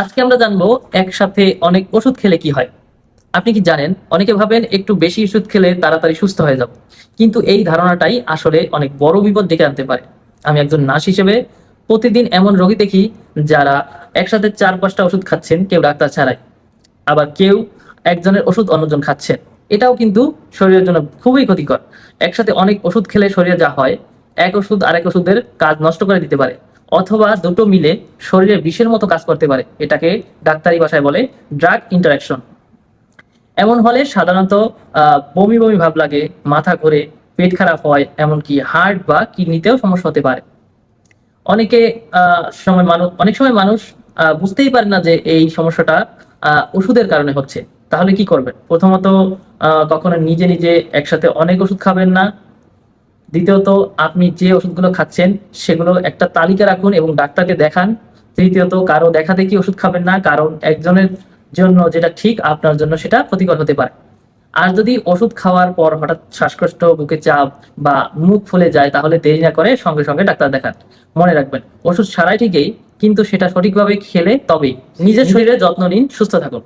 আজকে আমরা জানবো একসাথে অনেক ওষুধ খেলে কি হয়। আপনি কি জানেন, অনেকে ভাবেন একটু বেশি ওষুধ খেলে তাড়াতাড়ি সুস্থ হয়ে যাব, কিন্তু এই ধারণাটাই আসলে অনেক বড় বিপদ ডেকে আনতে পারে। আমি একজন নার্স হিসেবে প্রতিদিন এমন রোগী দেখি যারা একসাথে 4-5টা ওষুধ খাচ্ছেন, কেউ ডাক্তার ছাড়াই। আবার কেউ একজনের ওষুধ অন্যজন খাচ্ছেন। এটাও কিন্তু শরীরের জন্য খুবই ক্ষতিকর। একসাথে অনেক ওষুধ খেলে শরীরে যা হয়, এক ওষুধ আরেক ওষুধের কাজ নষ্ট করে দিতে পারে, অথবা দুটো মিলে শরীরে বিষের মতো কাজ করতে পারে। এটাকে ডাক্তারি ভাষায় বলে ড্রাগ ইন্টারাকশন। এমন হলে সাধারণত বমি বমি ভাব লাগে, মাথা ঘোরে, পেট খারাপ হয়, এমনকি হার্ট বা কিডনিতেও সমস্যা হতে পারে। অনেকে অনেক সময় মানুষ বুঝতেই পারে না যে এই সমস্যাটা ওষুধের কারণে হচ্ছে। তাহলে কি করবেন? প্রথমত, কখনো নিজে নিজে একসাথে অনেক ওষুধ খাবেন না। দ্বিতীয়ত, আপনি যে ওষুধগুলো খাচ্ছেন সেগুলো একটা তালিকা রাখুন এবং ডাক্তারকে দেখান। তৃতীয়ত, কারো দেখা দেখি ওষুধ খাবেন না, কারণ একজনের জন্য যেটা ঠিক আপনার জন্য সেটা ক্ষতিকর হতে পারে। আর যদি ওষুধ খাওয়ার পর হঠাৎ শ্বাসকষ্ট, বুকে চাপ বা মুখ ফুলে যায়, তাহলে দেরি না করে সঙ্গে সঙ্গে ডাক্তার দেখান। মনে রাখবেন, ওষুধ ছাড়াই ঠিকই, কিন্তু সেটা সঠিকভাবে খেলে তবেই। নিজের শরীরের যত্ন নিন, সুস্থ থাকুন।